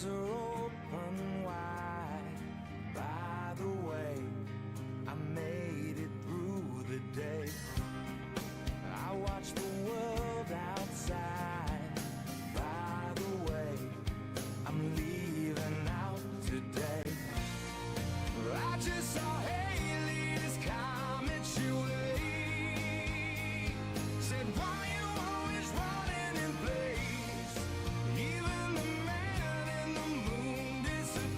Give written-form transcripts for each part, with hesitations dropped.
eyes are open wide. By the way, I made it through the day. I watched the world outside. By the way, I'm leaving out today. I just saw Haley's comet your way. Said, why you always running in place? Even the man in the moon disappeared.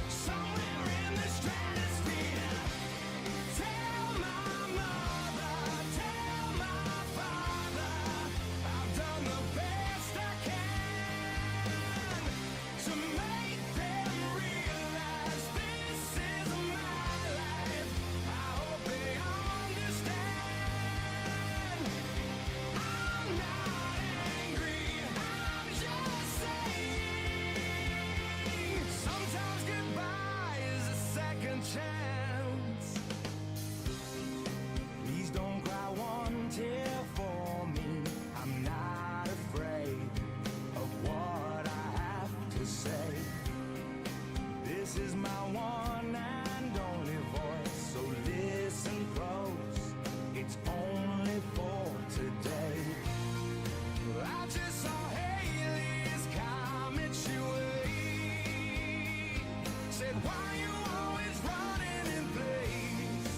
Somewhere in the stratosphere. Tell my mother, tell my father, I've done the best I can to make them realize this is my life. I hope they understand. I'm not angry, I'm just saying, sometimes goodbye is a second chance. Please don't cry one tear for me. I'm not afraid of what I have to say. This is my one and only voice, so listen close. It's only for today. I just saw Haley's comet your way. Said, why you always running in place?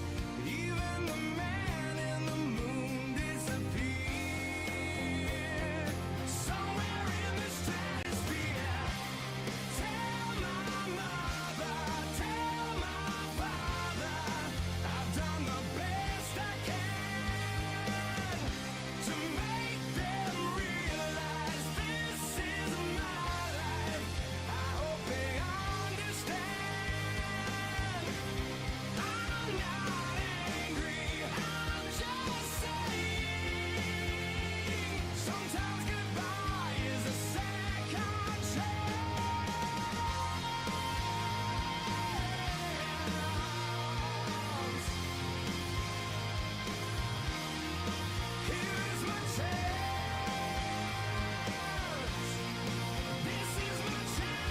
Even the man in the moon disappeared. Somewhere in the stratosphere. Tell my mother, tell my father, I've done the best I can to make them realize this is my life. I hope they understand. I'm not angry, I'm just saying, sometimes goodbye is a second chance. Here's my chance. This is my chance.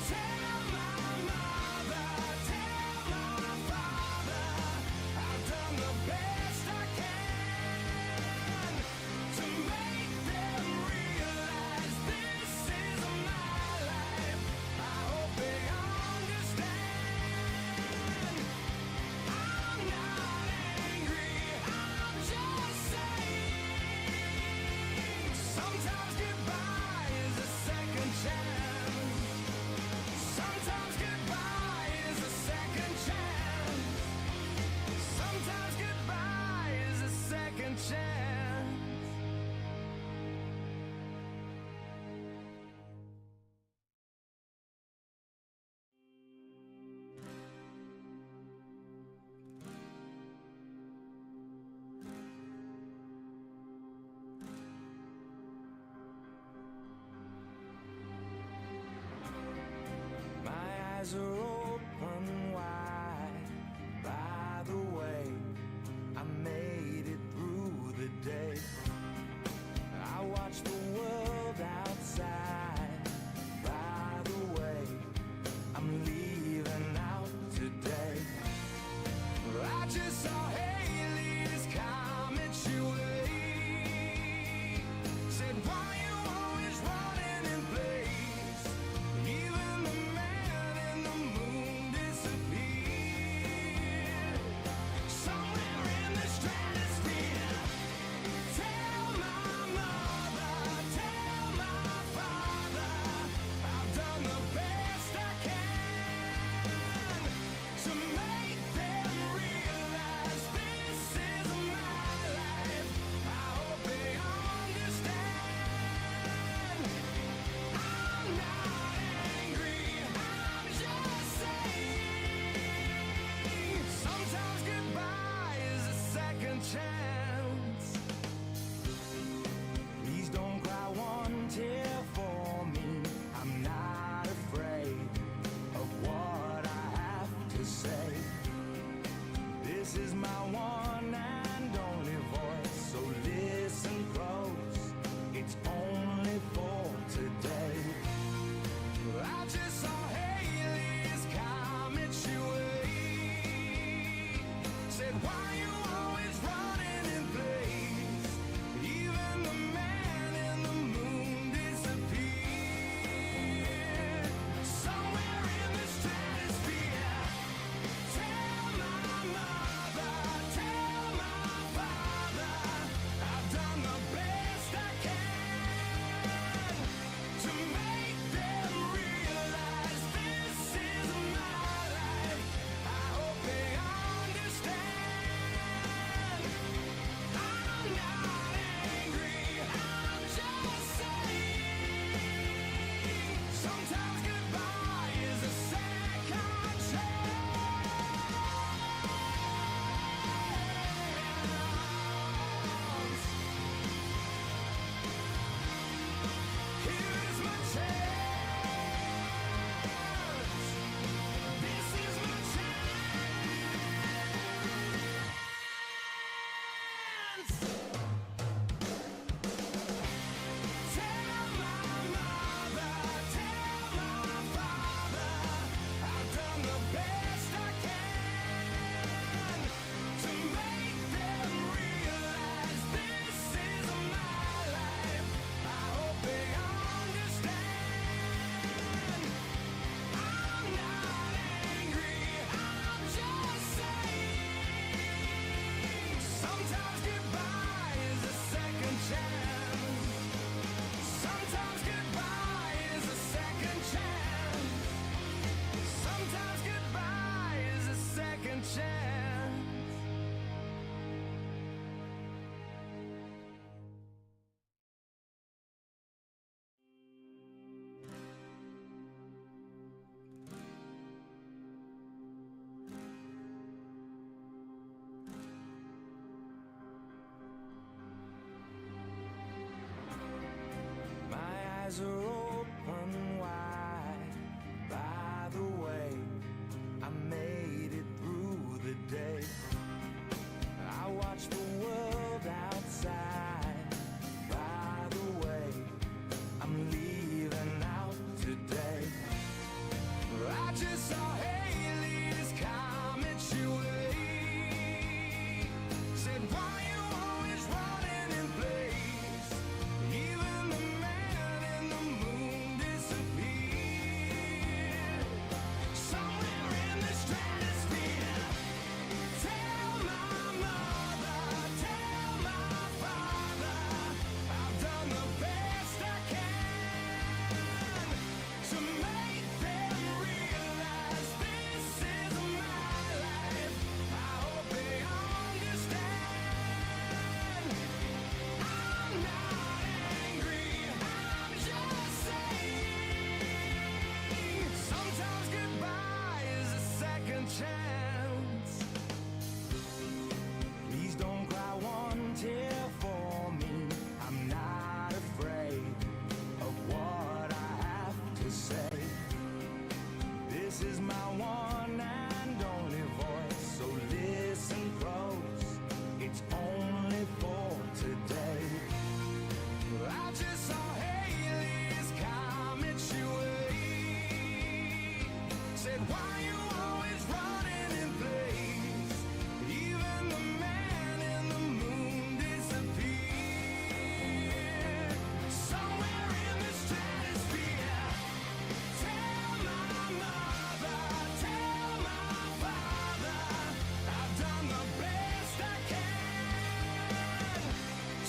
Tell my mother, tell my father, I've done the best I can to make them realize this is my life. I hope they understand. I'm not angry, I'm just saying, sometimes goodbye is a second chance. Sometimes goodbye is a second chance. Sometimes goodbye is a second chance. My eyes are open wide. By the way, I made it through the day. I watched the world outside. By the way, I'm leaving out today. I just saw Haley's comet your way. Said, why you always running in place? Even the man in the moon disappeared. Somewhere in the stratosphere. Tell Tell my mother, tell my father, I've done the best I can to make them realize this is my life. I hope they understand. I'm not angry, I'm just saying. Sometimes goodbye is a second chance. Sometimes goodbye is a second chance. Sometimes goodbye is a second chance. My eyes are open wide. By the way, I made it through the day. I watched the world outside. By the way, I'm leaving out today. I just saw Haley's comet your way. Said, why you always running in place? Even the man in the moon disappeared. Somewhere in the stratosphere. Tell my mother, tell my father, I've done the best I can to make them realize this is my life. I hope they understand. I'm not angry, I'm just saying. Sometimes goodbye is a second chance. Please don't cry one tear for me. I'm not afraid of what I have to say. This is my one and only voice, so listen close. It's only for today. I just saw Haley's comet your way. Said, why you always running in place? Even the man in the moon disappeared. Somewhere in the stratosphere. Tell my mother, tell my father, I've done the best I can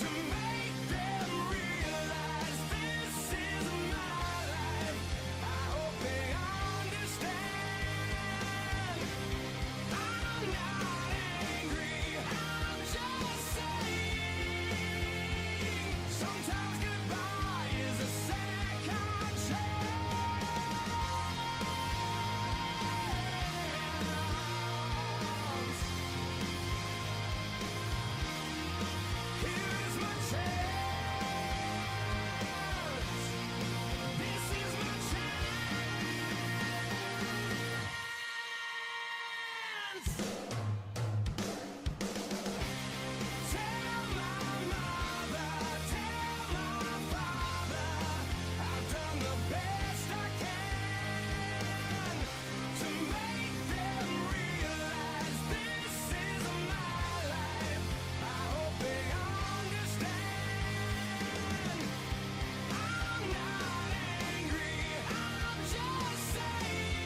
to make them realize this is my life. I hope they understand. I'm not angry, I'm just saying. Sometimes goodbye is a second chance. Here's my chance. This is my chance. Tell my mother, tell my father, I've done the best I can to make them realize this is my life. I hope they understand. I'm not angry, I'm just saying.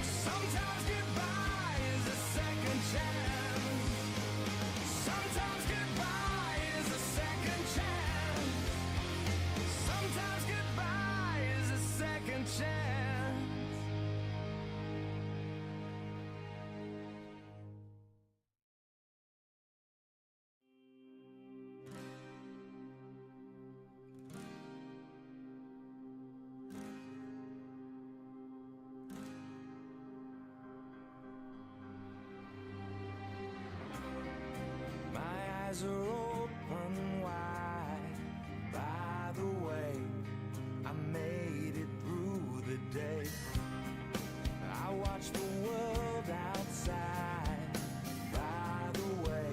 Sometimes goodbye is a second chance. Sometimes goodbye is a second chance. Sometimes goodbye is a second chance. My eyes are open wide. By the way, I made it through the day. I watched the world outside. By the way,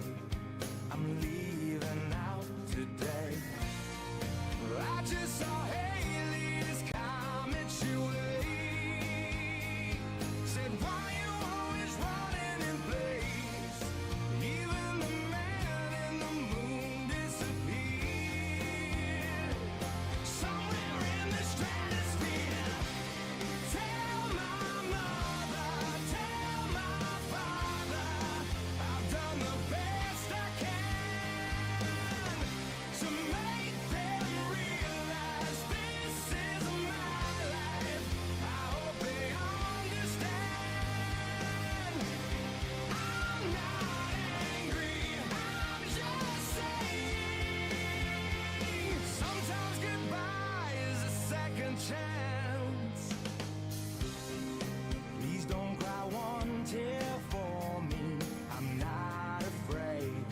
afraid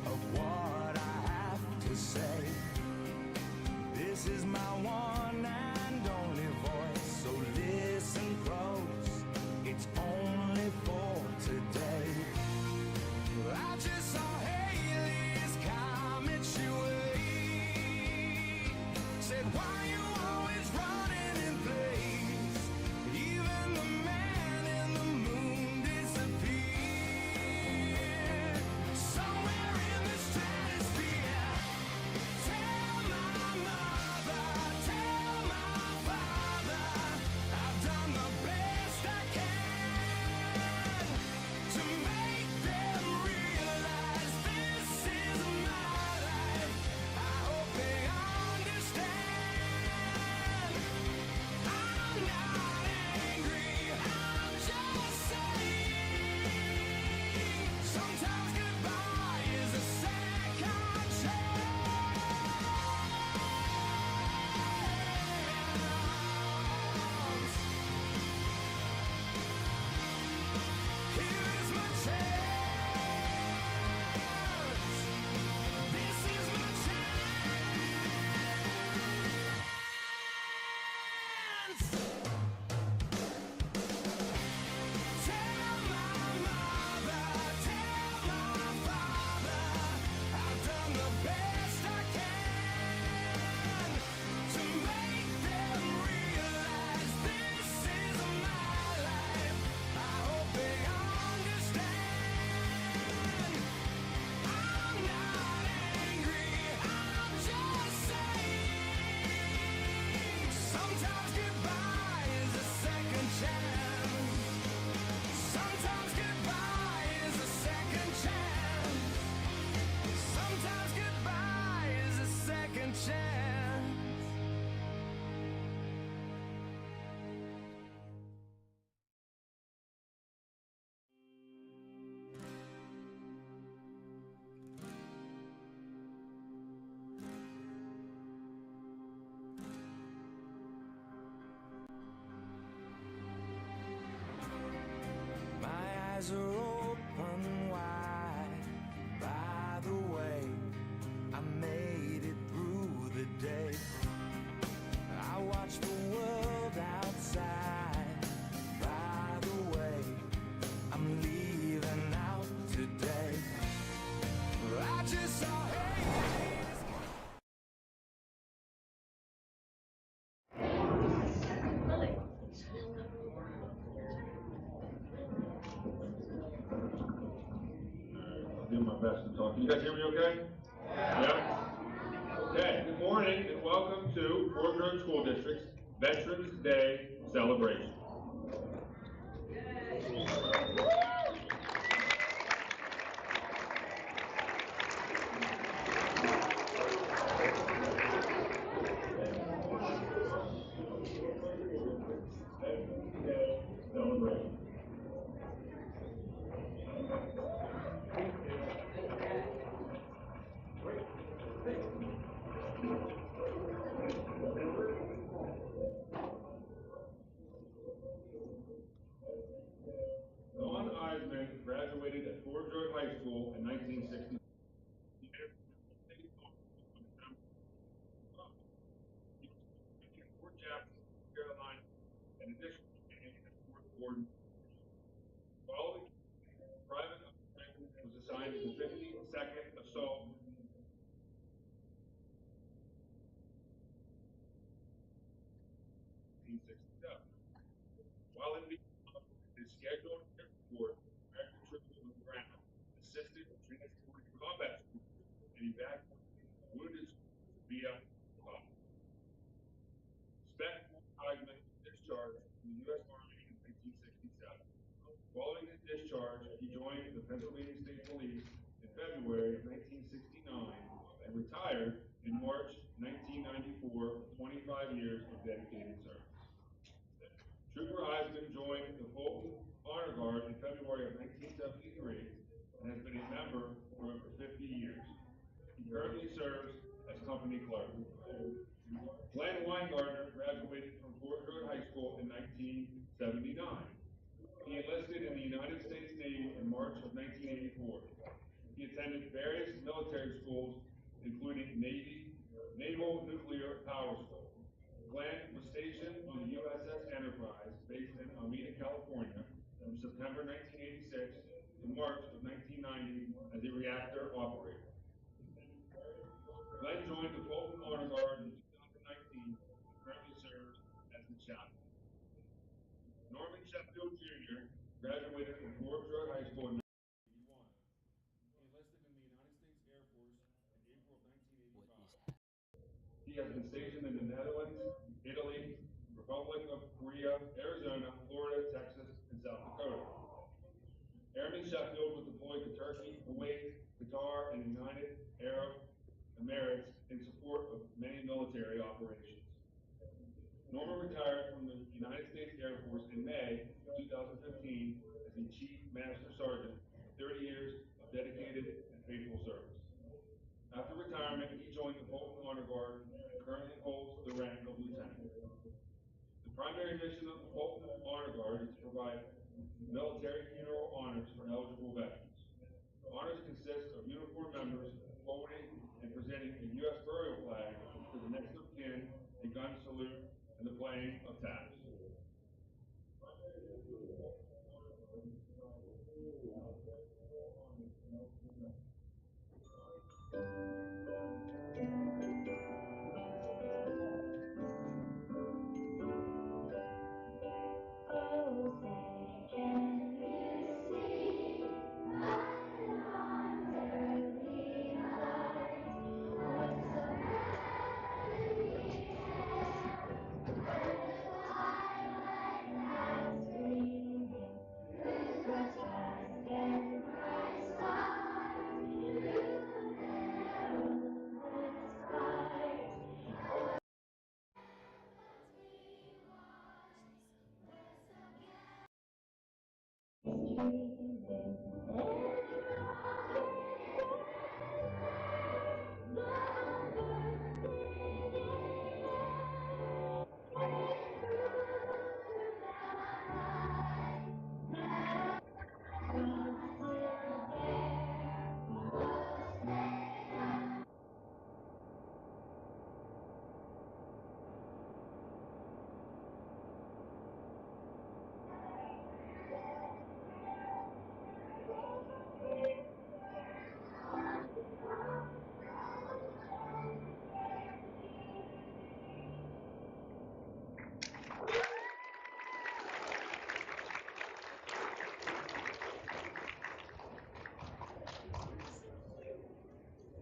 of what I have to say. This is my one and only voice, so listen close, it's only for today. I just saw Haley's comment she way. Said, why you always running in place? Even the man in the moon disappeared. Somewhere in the stratosphere. Tell my mother, tell my father, I've done the best I can to make them realize this is my life. I hope they understand. I'm not angry, I'm just saying. Sometimes goodbye is a second chance. Here is my chance. This is my chance. Tell my mother, tell my father, I've done the best I can to make them realize this is my life. I hope they understand. I'm not angry, I'm just saying. Sometimes goodbye is a second chance. Sometimes goodbye is a second chance. Sometimes goodbye is a second chance. My eyes are open wide. By the way, I made it through the day. I watched the world outside. By the way, I'm leaving out today. I just saw Haley's. I'll do my best to talk. Can you guys hear me okay? Yeah. Okay, good morning and welcome to Fort Road School District's Veterans Day celebration. Veterans Day celebration. Dawn Eisman graduated at Fort George High School in 1960. Fort Jackson, North Carolina, and additionally at Fort Gordon. Following private was assigned to the 52nd Assault 1967. While in Vietnam, his scheduled airport, American troops on the ground assisted in transporting combat troops and evacuating wounded soldiers via helicopter. Spec Heisman was discharged from the U.S. Army in 1967. Following his discharge, he joined the Pennsylvania State Police in February of 1969 and retired in March 1994 with 25 years of dedicated service. Trooper Eisman joined the Fulton Honor Guard in February of 1973 and has been a member for over 50 years. He currently serves as company clerk. Glenn Weingartner graduated from Fort Hood High School in 1979. He enlisted in the United States Navy in March of 1984. He attended various military schools, including Naval Nuclear Power School. Glenn was stationed on the USS Enterprise, based in Alameda, California, from September 1986 to March of 1990 as a reactor operator. Glenn joined the Fulton Honor Guard in 2019 and currently serves as the chaplain. Norman Sheffield Jr. graduated from Forbes Road High School in 1981. He enlisted in the United States Air Force in April of 1985. He has been stationed in the Netherlands, Italy, Republic of Korea, Arizona, Florida, Texas, and South Dakota. Airman Sheffield was deployed to Turkey, Kuwait, Qatar, and United Arab Emirates in support of many military operations. Norman retired from the United States Air Force in May of 2015 as a Chief Master Sergeant with 30 years of dedicated and faithful service. After retirement, he joined the Fulton Honor Guard and currently holds the rank of lieutenant. The primary mission of the Fulton Honor Guard is to provide military funeral honors for eligible veterans. Honors consist of uniformed members forwarding and presenting a U.S. burial flag to the next of kin, a gun salute, and the playing of taps.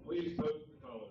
Please post the colors.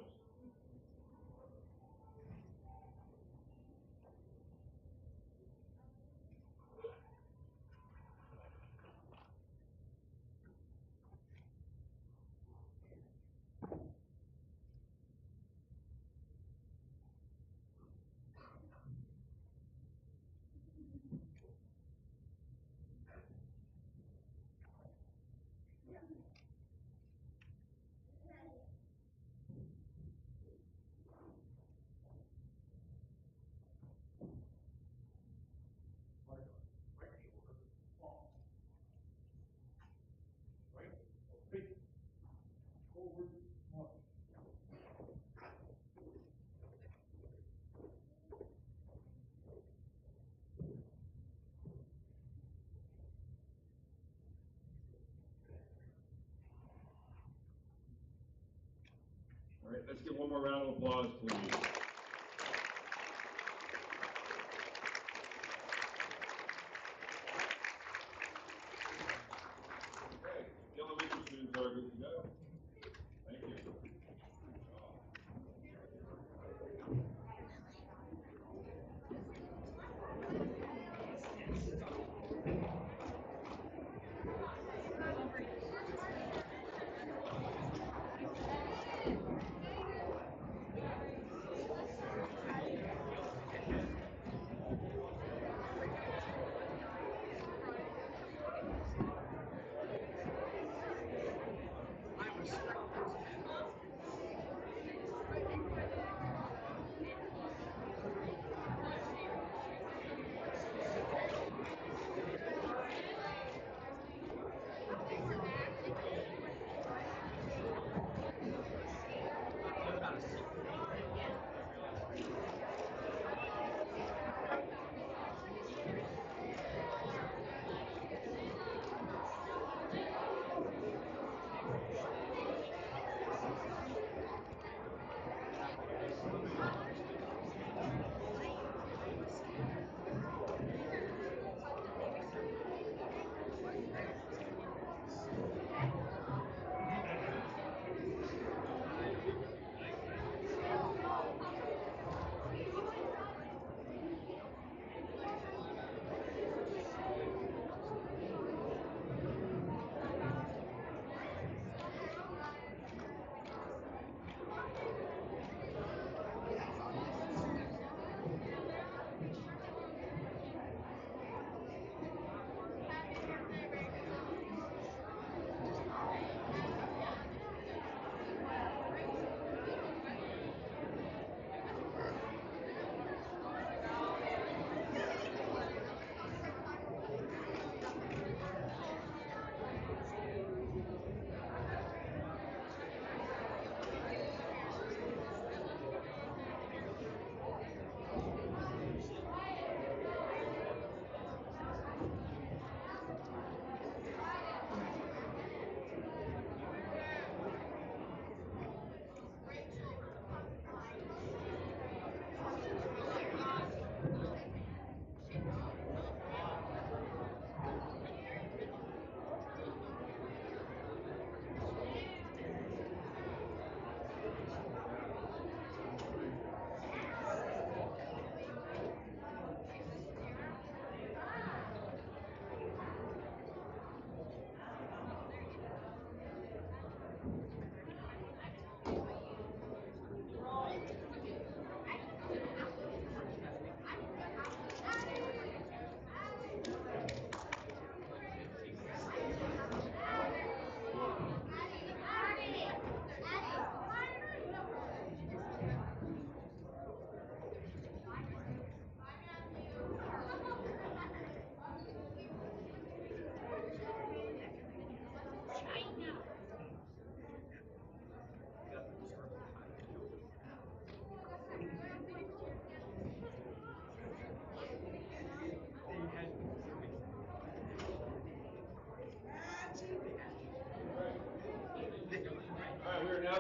All right, let's give one more round of applause, please. Okay, the elementary students are good to go. Thank you.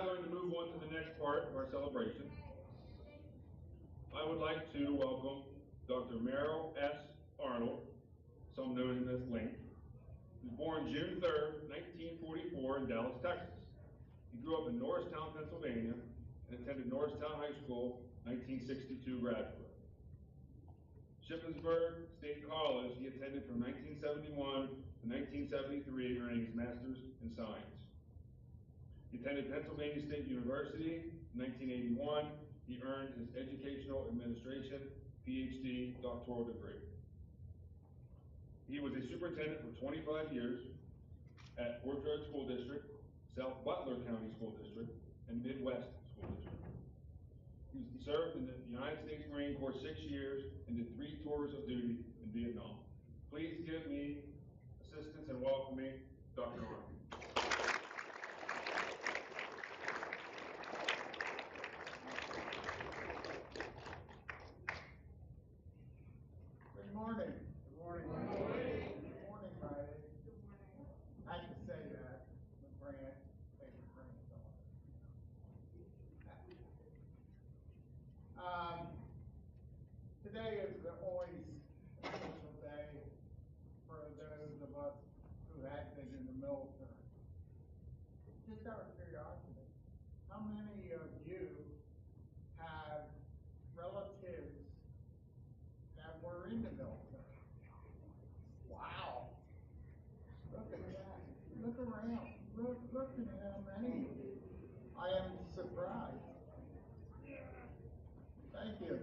now going to move on to the next part of our celebration. I would like to welcome Dr. Merrill S. Arnold, some known as Link. He was born June 3rd, 1944 in Dallas, Texas. He grew up in Norristown, Pennsylvania, and attended Norristown High School, 1962 graduate. Shippensburg State College he attended from 1971 to 1973, earning his master's in science. He attended Pennsylvania State University in 1981. He earned his Educational Administration PhD doctoral degree. He was a superintendent for 25 years at Fort Dodge School District, South Butler County School District, and Midwest School District. He served in the United States Marine Corps 6 years and did 3 tours of duty in Vietnam. Please give me assistance in welcoming Dr. Arnold. Good morning. Good morning. Good morning. Good morning, Riley. Good morning. I had to say that. My favorite granddaughter. Today is always a special day for those of us who had been in the military. Just out of curiosity, how many of you have relatives that were in the military? Wow. Look at that. Look around. Look at how many. I am surprised. Thank you.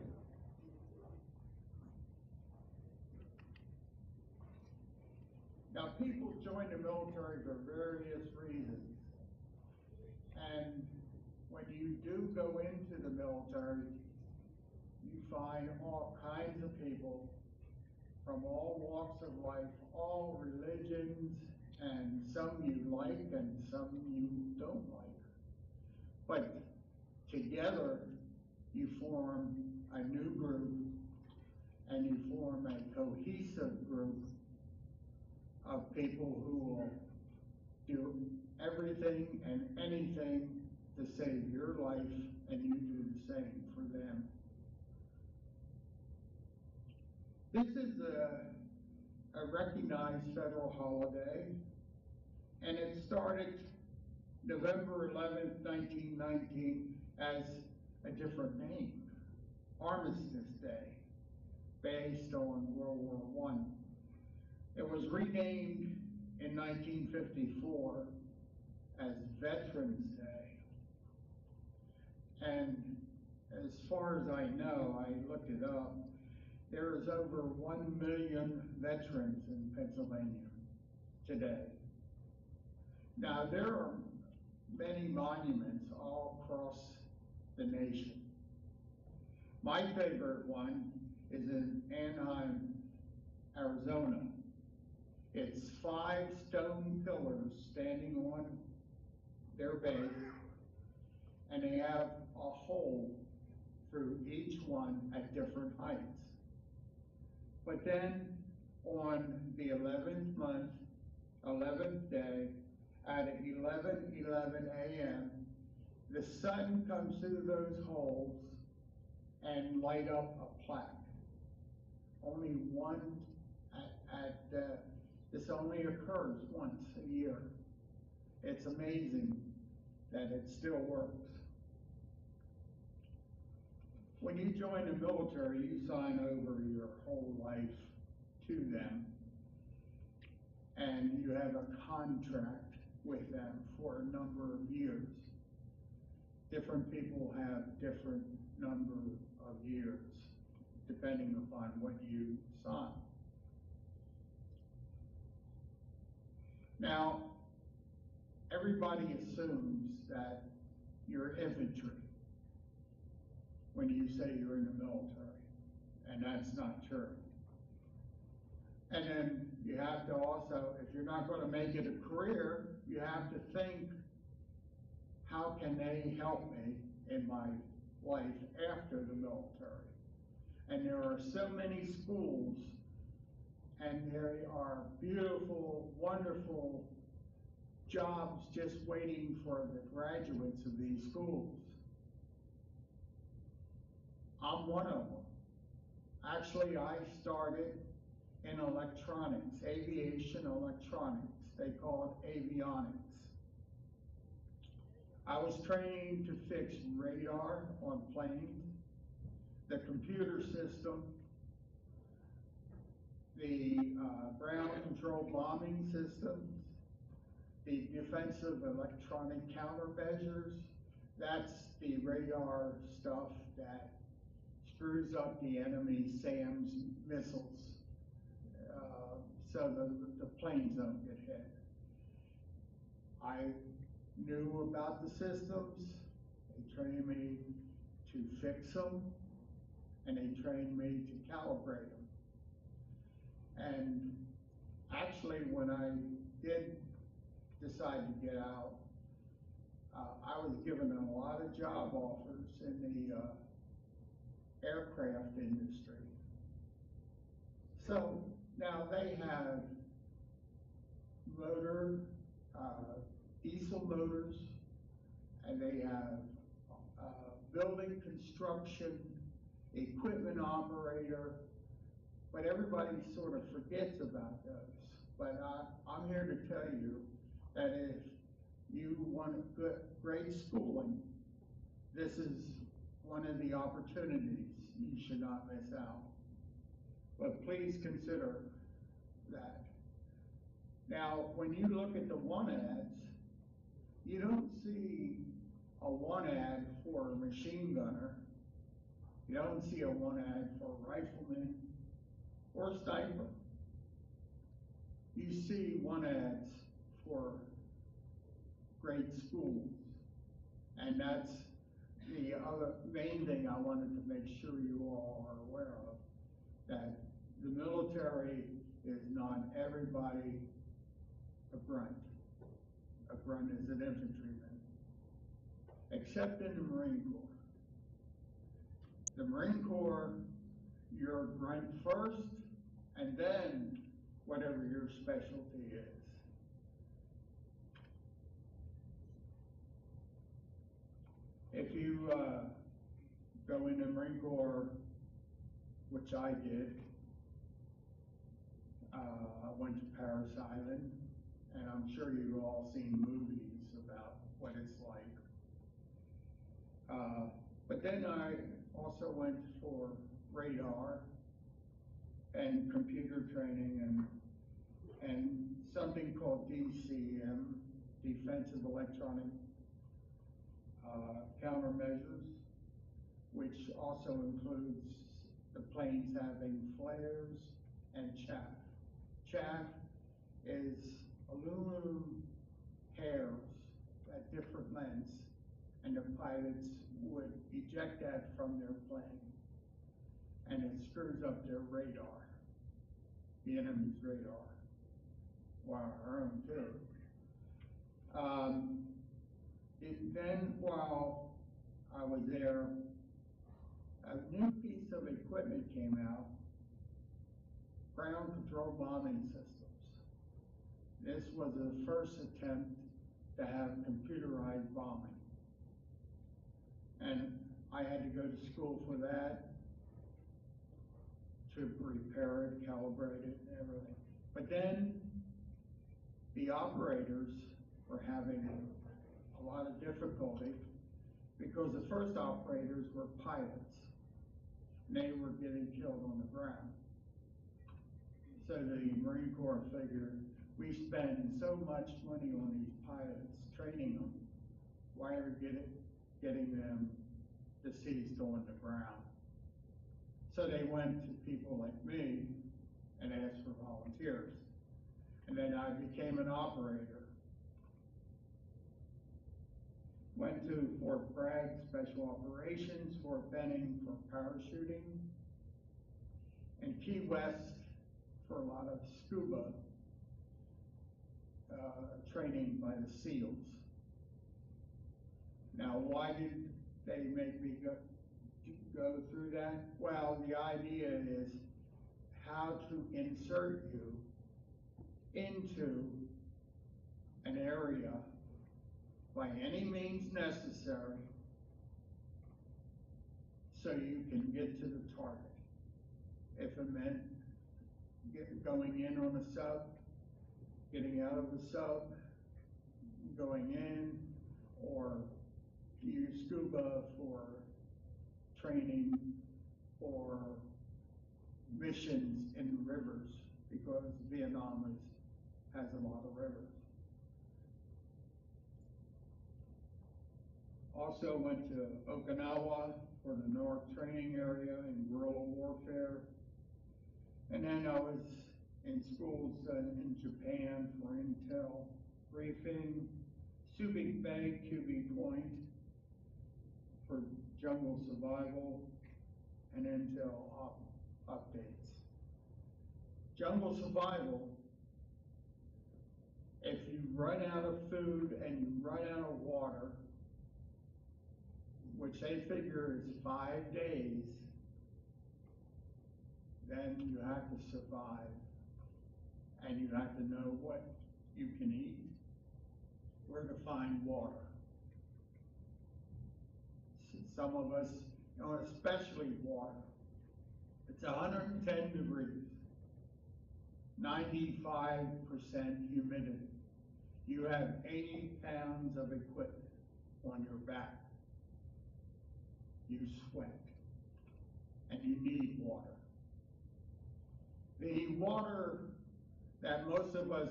Now, people join the military for various reasons. And when you do go into the military, you find all kinds of people from all walks of life, all religions, and some you like and some you don't like. But together, you form a new group, and you form a cohesive group of people who will do everything and anything to save your life, and you do the same for them. This is a recognized federal holiday, and it started November 11th, 1919 as a different name, Armistice Day, based on World War I. It was renamed in 1954 as Veterans Day. And as far as I know, I looked it up, there is over 1 million veterans in Pennsylvania today. Now, there are many monuments all across the nation. My favorite one is in Anaheim, Arizona. It's 5 stone pillars standing on their base, and they have a hole through each one at different heights. But then on the 11th month, 11th day, at 11:11 a.m., the sun comes through those holes and light up a plaque. Only one this only occurs once a year. It's amazing that it still works. When you join the military, you sign over your whole life to them, and you have a contract with them for a number of years. Different people have different number of years, depending upon what you sign. Now, everybody assumes that you're infantry when you say you're in the military, and that's not true. And then you have to also, if you're not going to make it a career, you have to think, how can they help me in my life after the military? And there are so many schools, and there are beautiful, wonderful jobs just waiting for the graduates of these schools. I'm one of them. Actually, I started in electronics, aviation electronics. They call it avionics. I was trained to fix radar on planes, the computer system, the ground control bombing systems, the defensive electronic countermeasures. That's the radar stuff that screws up the enemy SAM's missiles, so the planes don't get hit. I knew about the systems. They trained me to fix them, and they trained me to calibrate them. And actually, when I did decide to get out, I was given a lot of job offers in the aircraft industry. So now they have diesel motors, and they have building construction, equipment operator, but everybody sort of forgets about those. But I'm here to tell you that if you want great schooling, this is one of the opportunities you should not miss out. But please consider that. Now, when you look at the want ads, you don't see a want ad for a machine gunner. You don't see a want ad for a rifleman or a sniper. You see want ads for great schools. And that's the other main thing I wanted to make sure you all are aware of, that the military is not everybody a grunt. A grunt is an infantryman, except in the Marine Corps. The Marine Corps, you're a grunt first, and then whatever your specialty is. If you go in the Marine Corps, which I did, I went to Paris Island, and I'm sure you've all seen movies about what it's like. But then I also went for radar and computer training and something called DCM, Defensive Electronic Countermeasures, which also includes the planes having flares and chaff. Chaff is aluminum hairs at different lengths, and the pilots would eject that from their plane, and it screws up their radar, the enemy's radar, while our own too. Then while I was there, a new piece of equipment came out, ground control bombing systems. This was the first attempt to have computerized bombing. And I had to go to school for that, to repair it, calibrate it, and everything. But then the operators were having a lot of difficulty because the first operators were pilots, and they were getting killed on the ground. So the Marine Corps figured, we spend so much money on these pilots, training them, why are we getting them deceased on the ground? So they went to people like me and asked for volunteers. And then I became an operator. Went to Fort Bragg Special Operations, Fort Benning for parachuting, and Key West for a lot of scuba training by the SEALs. Now, why did they make me go through that? Well, the idea is how to insert you into an area by any means necessary so you can get to the target. If it meant going in on a sub, getting out of the sub, going in, or use scuba for training or missions in rivers, because Vietnam has a lot of rivers. Also went to Okinawa for the North training area in guerrilla warfare. And then I was in schools in Japan for intel briefing, Subic Bay, QB Point for jungle survival and intel updates. Jungle survival, if you run out of food and you run out of water, which they figure is 5 days, then you have to survive, and you have to know what you can eat, where to find water. Some of us, especially water. It's 110 degrees, 95% humidity. You have 80 pounds of equipment on your back. You sweat, and you need water. The water that most of us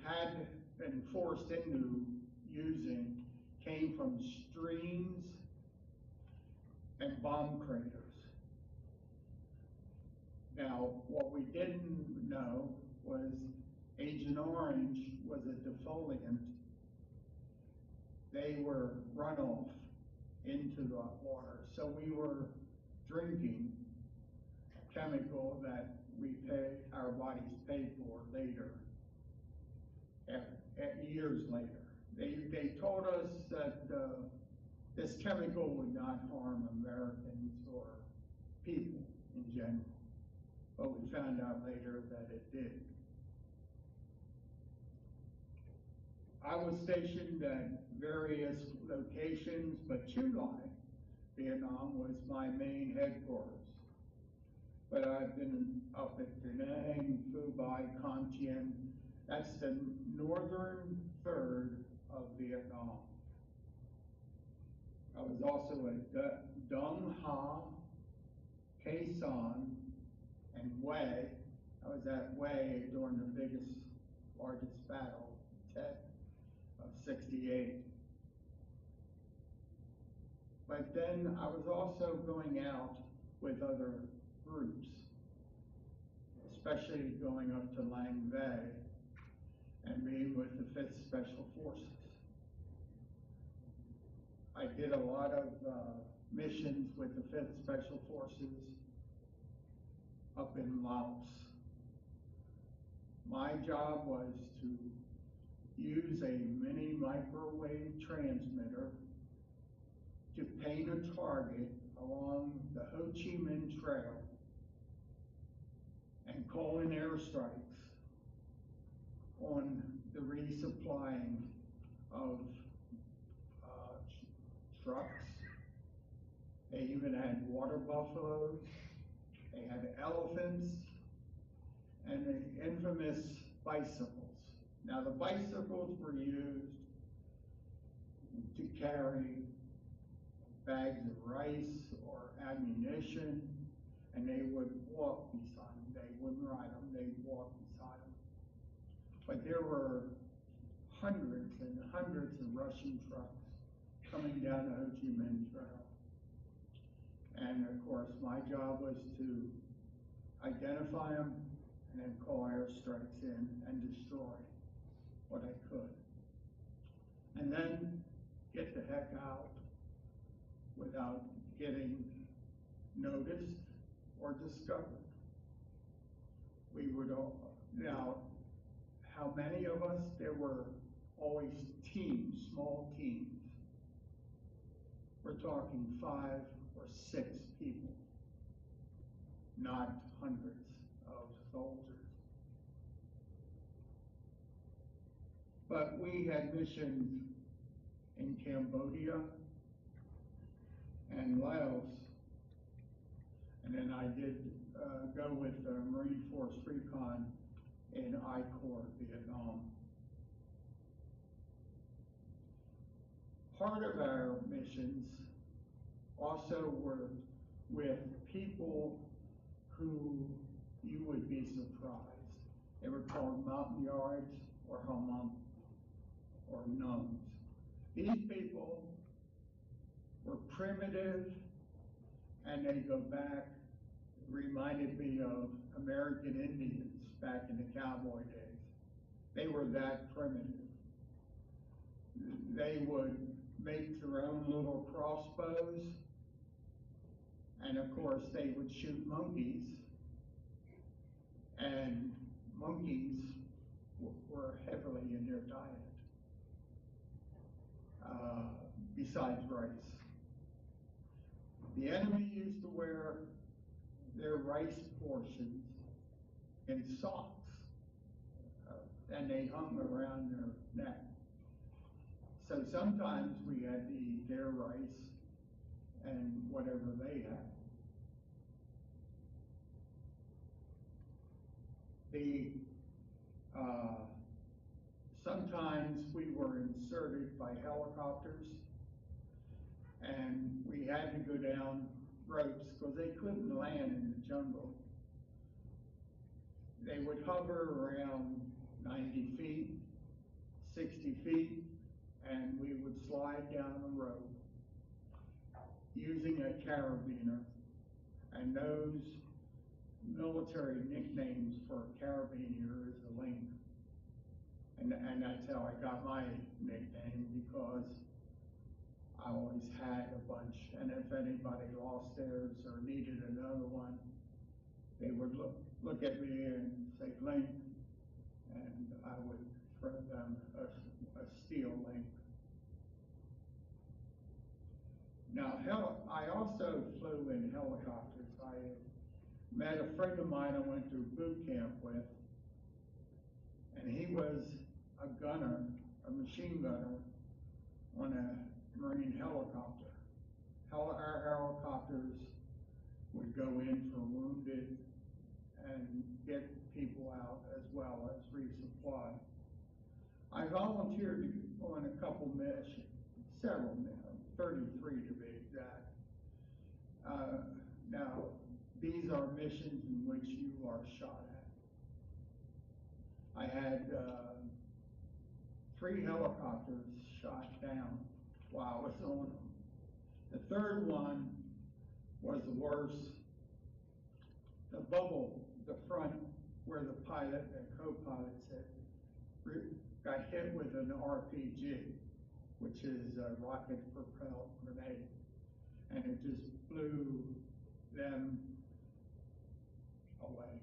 had been forced into using came from streams and bomb craters. Now, what we didn't know was Agent Orange was a defoliant. They were runoff into the water. So we were drinking a chemical that our bodies paid for later, years later. They told us that this chemical would not harm Americans or people in general, but we found out later that it did. I was stationed at various locations, but Chu Lai, Vietnam, was my main headquarters. But I've been up at Da Nang, Phu Bai, Con Tien. That's the northern third of Vietnam. I was also at Dong Ha, Khe Sanh, and Hue. I was at Hue during the largest battle, Tet of '68. But then I was also going out with other groups, especially going up to Lang Vei and being with the 5th Special Forces. I did a lot of missions with the 5th Special Forces up in Laos. My job was to use a mini microwave transmitter to paint a target along the Ho Chi Minh Trail and call in airstrikes on the resupplying of trucks. They even had water buffaloes, they had elephants, and the infamous bicycles. Now the bicycles were used to carry bags of rice or ammunition, and they would walk beside them. They wouldn't ride them, they'd walk beside them. But there were hundreds and hundreds of Russian trucks coming down the Ho Chi Minh Trail. And of course, my job was to identify them and then call airstrikes in and destroy what I could. And then get the heck out without getting noticed or discovered. We would all, now, how many of us? There were always teams, small teams. We're talking 5 or 6 people, not hundreds of soldiers. but we had missions in Cambodia and Laos. And then I did go with the Marine Force Recon in I Corps, Vietnam. Part of our missions also were with people who you would be surprised. They were called Montagnards or Hmong or nuns. These people were primitive, and they go back, reminded me of American Indians back in the cowboy days. They were that primitive. They would make their own little crossbows, and of course they would shoot monkeys, and monkeys were heavily in their diet, besides rice. The enemy used to wear their rice portions in socks, and they hung around their neck. So sometimes we had to eat their rice and whatever they had. Sometimes we were inserted by helicopters, and we had to go down ropes because they couldn't land in the jungle. They would hover around 90 feet, 60 feet, and we would slide down a rope using a carabiner. And those military nicknames for a carabiner is a link. And that's how I got my nickname, because I always had a bunch. And if anybody lost theirs or needed another one, they would look at me and say link, and I would throw them a steel link. Now, I also flew in helicopters. I met a friend of mine I went through boot camp with, and he was a gunner, a machine gunner on a Marine helicopter. Our helicopters would go in for wounded and get people out as well as resupply. I volunteered on a couple missions, several missions, 33 to be exact. Now, these are missions in which you are shot at. I had 3 helicopters shot down while I was on them. The third one was the worst. The bubble, the front where the pilot and co-pilot sit, got hit with an RPG, which is a rocket propelled grenade, and it just blew them away.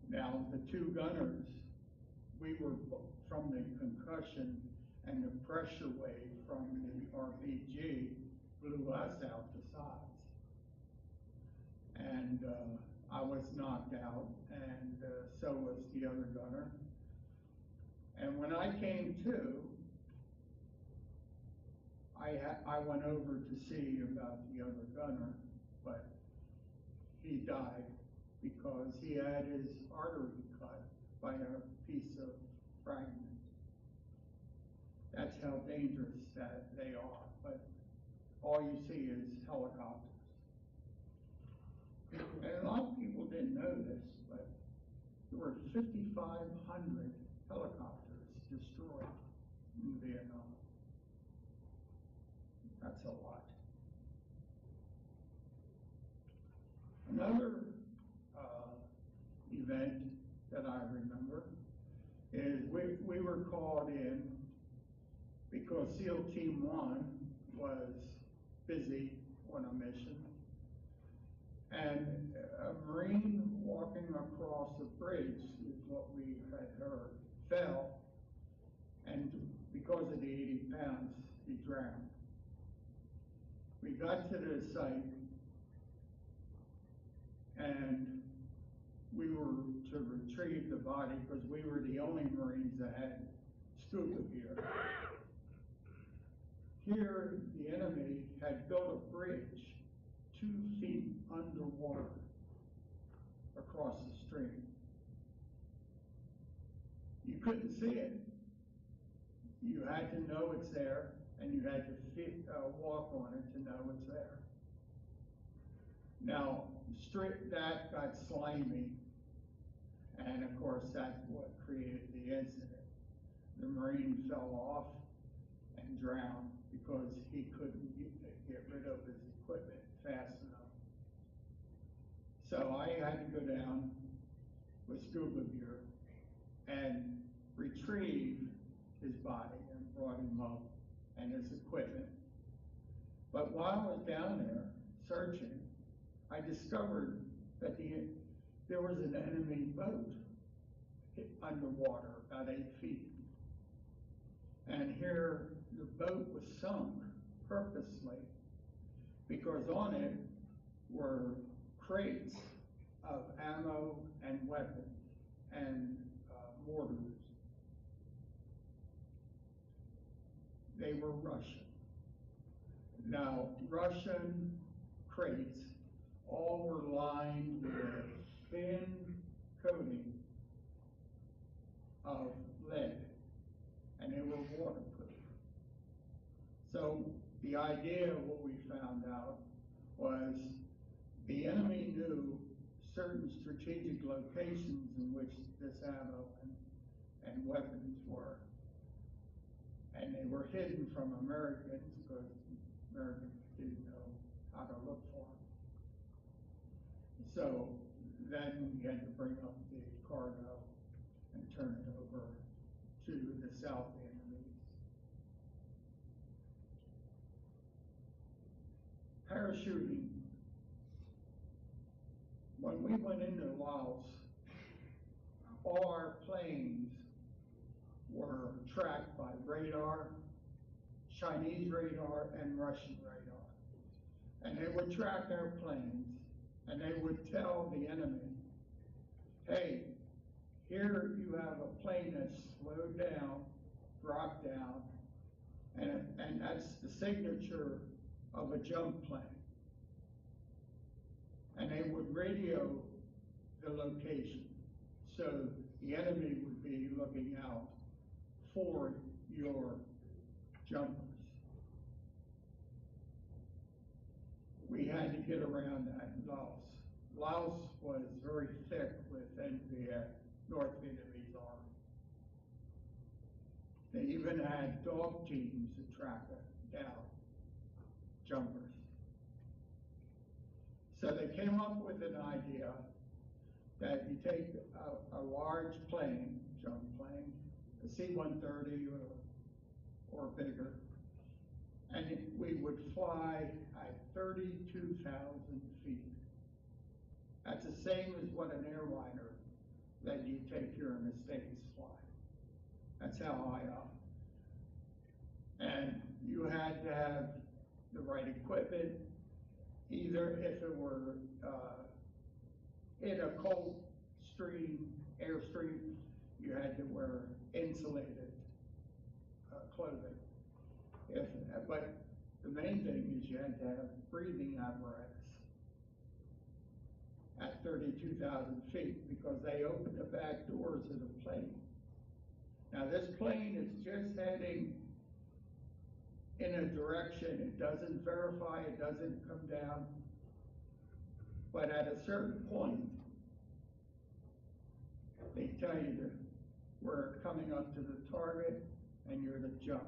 Now, the 2 gunners, we were from the concussion and the pressure wave from the RPG blew us out the sides. And I was knocked out, and so was the other gunner. And when I came to, I went over to see about the other gunner, but he died because he had his artery cut by a piece of fragment. That's how dangerous that they are, but all you see is helicopters. And a lot of people didn't know this, but there were 5,500 helicopters destroyed in Vietnam. That's a lot. Another event that I remember is we were called in because SEAL Team 1 was busy on a mission, and a Marine walking across a bridge, is what we had heard, fell, and because of the 80 pounds, he drowned. We got to the site, and we were to retrieve the body because we were the only Marines that had scuba gear. Here, the enemy had built a bridge 2 feet underwater across the stream. You couldn't see it. You had to know it's there, and you had to walk on it to know it's there. Now, that got slimy, and of course, that's what created the incident. The Marine fell off and drowned because he couldn't get rid of his equipment fast enough. So I had to go down with scuba gear and retrieve his body and brought him up and his equipment. But while I was down there searching, I discovered that there was an enemy boat underwater about 8 feet. And here the boat was sunk purposely because on it were crates of ammo and weapons and mortars. They were Russian. Now, Russian crates all were lined with thin coating of lead, and they were waterproof. So the idea of what we found out was the enemy knew certain strategic locations in which this ammo and weapons were. And they were hidden from Americans because Americans didn't know how to look for them. So then we had to bring up the cargo and turn it over to the South Vietnamese. Parachuting. When we went into Laos, all our planes were tracked by radar, Chinese radar and Russian radar. And they would track our planes, and they would tell the enemy, hey, here you have a plane that's slowed down, dropped down, and that's the signature of a jump plane. And they would radio the location, so the enemy would be looking out for your jumpers. We had to get around that in Laos. Laos was very thick with NVA, North Vietnamese Army. They even had dog teams to track down jumpers. So they came up with an idea that you take a large plane, jump plane, a C-130 or bigger, and we would fly at 32,000 feet. That's the same as what an airliner that you take here in the States fly. That's how high up. And you had to have the right equipment, either if it were in a cold stream, airstream, you had to wear insulated clothing. But the main thing is you had to have breathing apparatus at 32,000 feet because they opened the back doors of the plane. Now this plane is just heading in a direction. It doesn't verify, it doesn't come down. But at a certain point, they tell you that we're coming up to the target and you're to jump.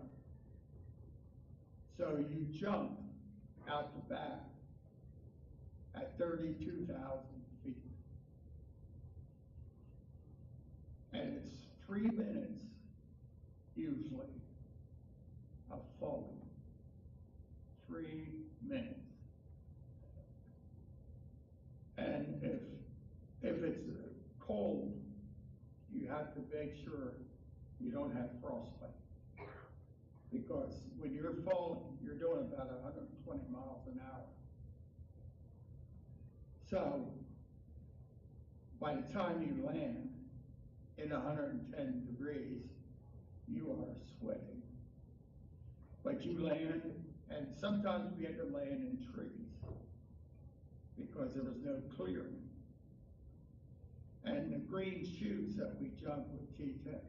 So you jump out the back at 32,000 feet. And it's 3 minutes, usually, of falling. 3 minutes. And if it's cold, you have to make sure you don't have frostbite. Because when you're falling, you're doing about 120 miles an hour. So by the time you land in 110 degrees, you are sweating. But you land, and sometimes we had to land in trees because there was no clearing. And the green shoes that we jumped with T10,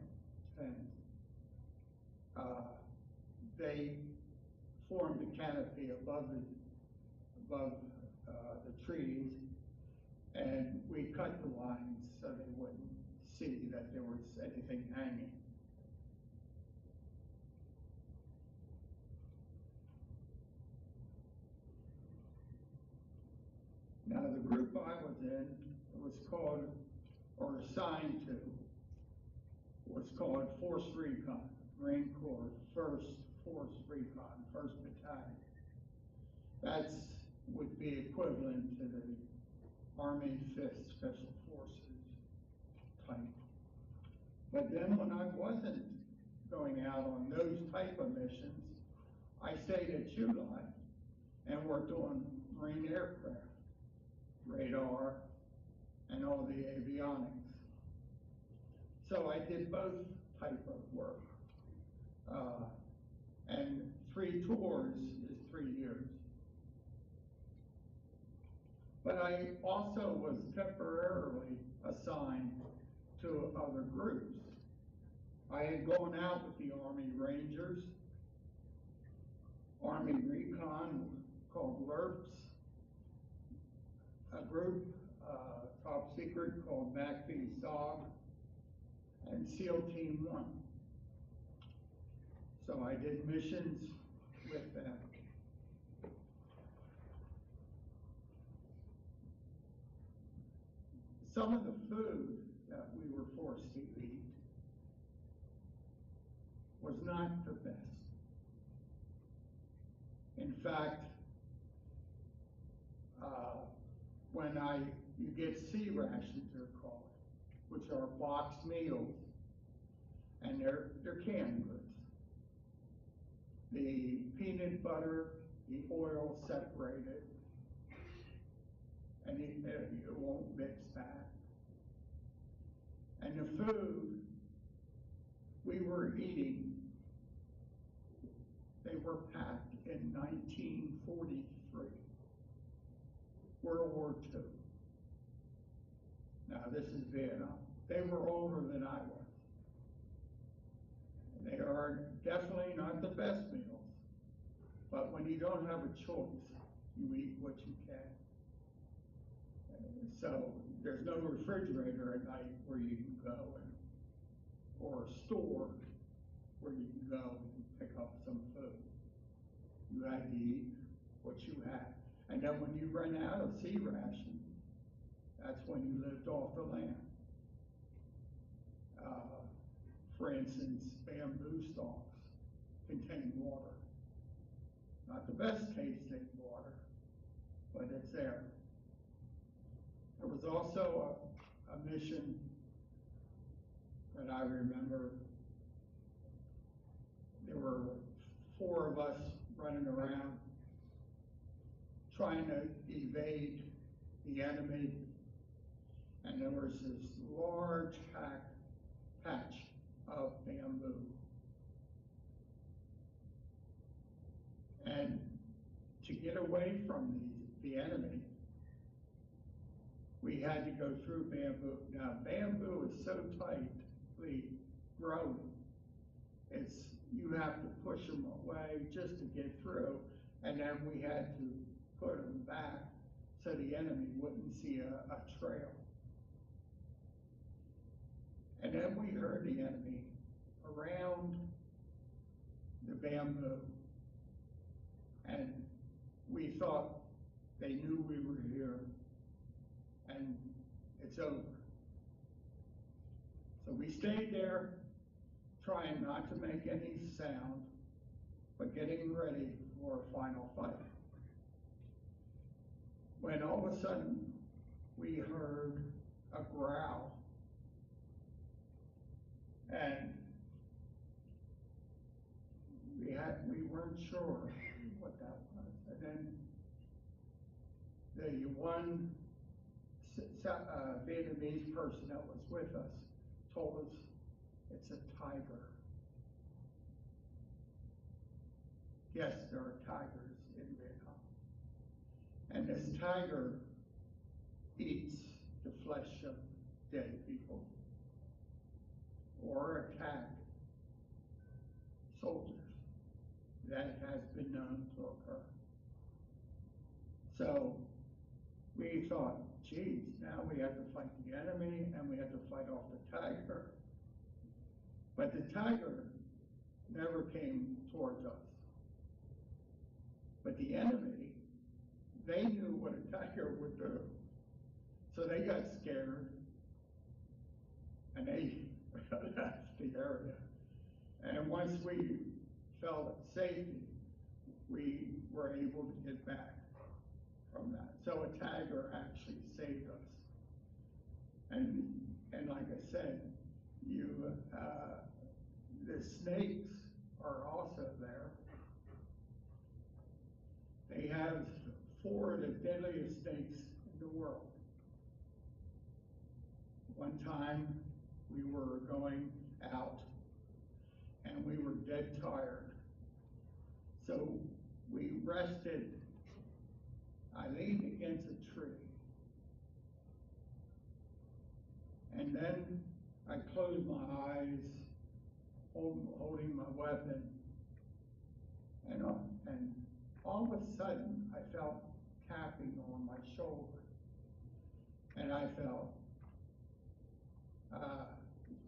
they formed a canopy above the trees, and we cut the lines so they wouldn't see that there was anything hanging. Now, the group I was in was called, or assigned to, was called Force Recon, Marine Corps, 1st Force Recon, 1st Battalion. That's would be equivalent to the Army 5th Special Forces type. But then when I wasn't going out on those type of missions, I stayed at July and worked on Marine aircraft, radar, and all the avionics. So I did both type of work. And 3 tours is 3 years. But I also was temporarily assigned to other groups. I had gone out with the Army Rangers, Army Recon called LRPS, a group, top secret called MACV-SOG, and SEAL Team 1. So I did missions with them. Some of the food that we were forced to eat was not the best. In fact, when you get C rations, they're called, which are boxed meals, and they're canned goods. The peanut butter, the oil separated, and it won't mix back. And the food we were eating, they were packed in 1943, World War II. Now this is Vietnam. They were older than I was. They are definitely not the best meals, but when you don't have a choice, you eat what you can. And so there's no refrigerator at night where you can go, or a store where you can go and pick up some food. You had to eat what you had. And then when you run out of C rations, that's when you lived off the land. For instance, bamboo stalks contain water. Not the best tasting water, but it's there. There was also a mission that I remember. There were 4 of us running around trying to evade the enemy, and there was this large patch of bamboo. And to get away from the enemy, we had to go through bamboo. Now, bamboo is so tightly grown, you have to push them away just to get through, and then we had to put them back so the enemy wouldn't see a trail. And then we heard the enemy around the bamboo, and we thought they knew we were here, and it's over. So we stayed there, trying not to make any sound, but getting ready for a final fight. When all of a sudden we heard a growl, and we weren't sure what that was. And then the one Vietnamese person that was with us told us it's a tiger. Yes, there are tigers in Vietnam. And this tiger eats the flesh of dead people or attack soldiers. That has been known to occur. So we thought, geez, now we have to fight the enemy and we have to fight off the tiger. But the tiger never came towards us. But the enemy, they knew what a tiger would do. So they got scared and they left the area. And once we felt safety, we were able to get back from that. So a tiger actually saved us. And like I said, the snakes are also there. They have 4 of the deadliest snakes in the world. One time we were going out and we were dead tired. So we rested. I leaned against a tree. And then I closed my eyes, holding my weapon. And all of a sudden, I felt tapping on my shoulder. And I felt,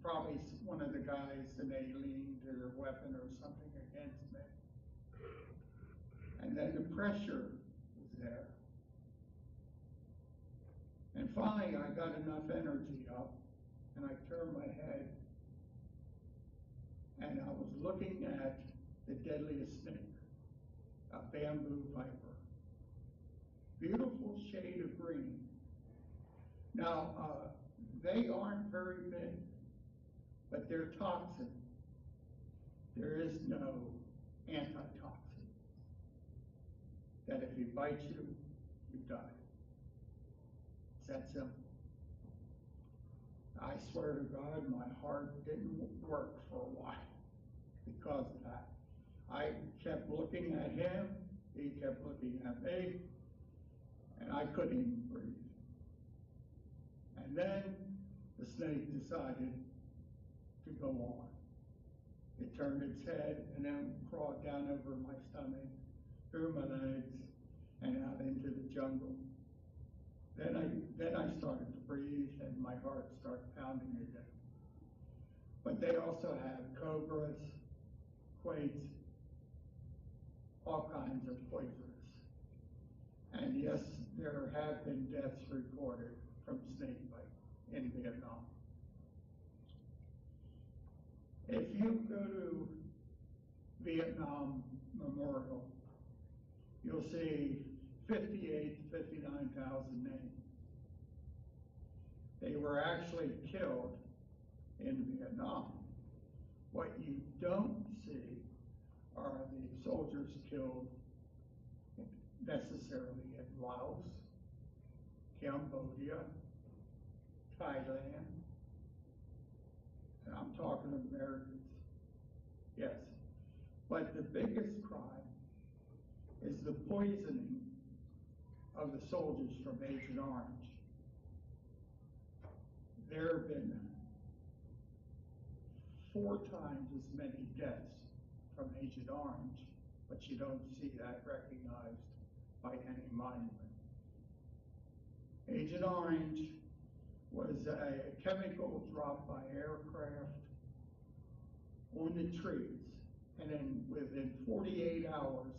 probably one of the guys, and they leaned their weapon or something against me. And then the pressure was there. And finally, I got enough energy up, and I turned my head, and I was looking at the deadliest snake, a bamboo viper. Beautiful shade of green. Now, they aren't very big, but they're toxic. There is no antitoxin. That if he bites you, you die. It's that simple. I swear to God, my heart didn't work for a while because of that. I kept looking at him, he kept looking at me, and I couldn't even breathe. And then the snake decided to go on. It turned its head and then crawled down over my stomach, through my legs, and out into the jungle. Then I started to breathe and my heart started pounding again. But they also have cobras, quaids, all kinds of poisonous. And yes, there have been deaths recorded from snake bite in Vietnam. If you go to Vietnam Memorial, you'll see 58 to 59,000 names. They were actually killed in Vietnam. What you don't see are the soldiers killed necessarily in Laos, Cambodia, Thailand, and I'm talking Americans, yes. But the biggest crime is the poisoning of the soldiers from Agent Orange. There have been 4 times as many deaths from Agent Orange, but you don't see that recognized by any monument. Agent Orange was a chemical dropped by aircraft on the trees, and then within 48 hours,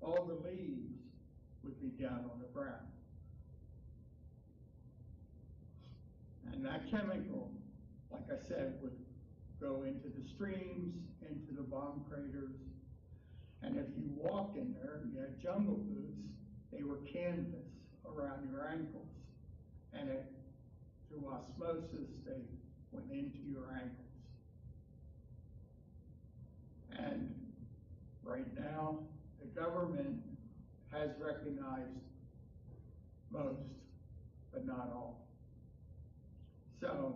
all the leaves would be down on the ground. And that chemical, like I said, would go into the streams, into the bomb craters. And if you walked in there, you had jungle boots, they were canvas around your ankles. And through osmosis, they went into your ankles. And right now, the government has recognized most, but not all. So,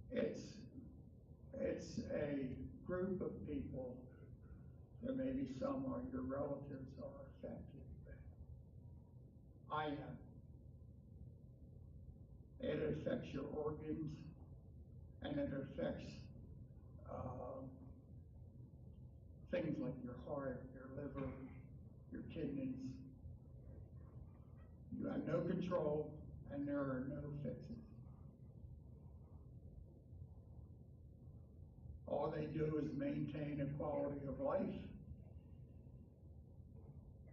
it's a group of people, that maybe some are your relatives are affected. I am. It affects your organs, and it affects things like your heart, your liver, your kidneys. You have no control, and there are no fixes. All they do is maintain a quality of life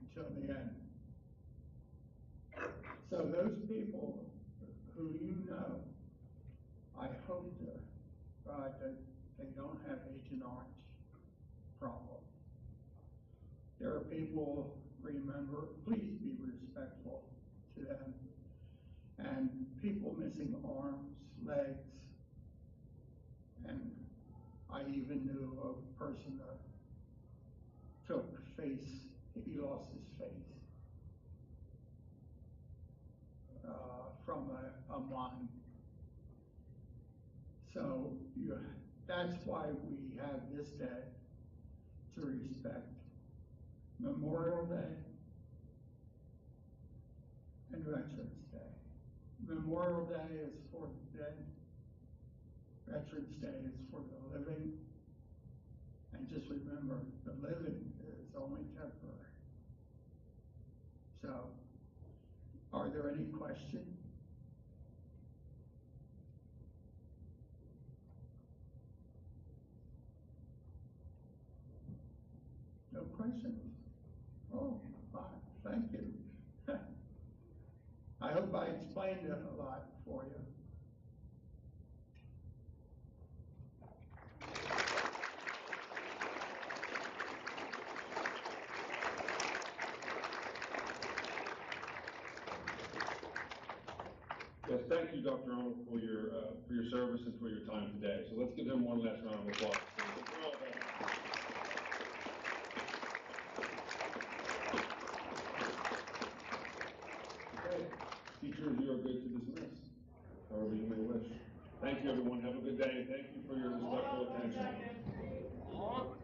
until the end. So those people who you know, I hope that they don't have Agent Orange problem. There are people, remember, please be respectful to them. And people missing arms, legs, and I even knew a person that he lost his face from a mine. So that's why we have this day to respect Memorial Day and Veterans Day. Memorial Day is for the dead. Veterans Day is for the living. And just remember, the living is only temporary. So, are there any questions? No questions? Oh, fine, thank you. I hope I explained it a lot for you. Yes, thank you, Dr. Arnold, for your service and for your time today. So let's give him one last round of applause. Okay, teachers, you are good to dismiss, however you may wish. Thank you, everyone. Have a good day, and thank you for your respectful attention.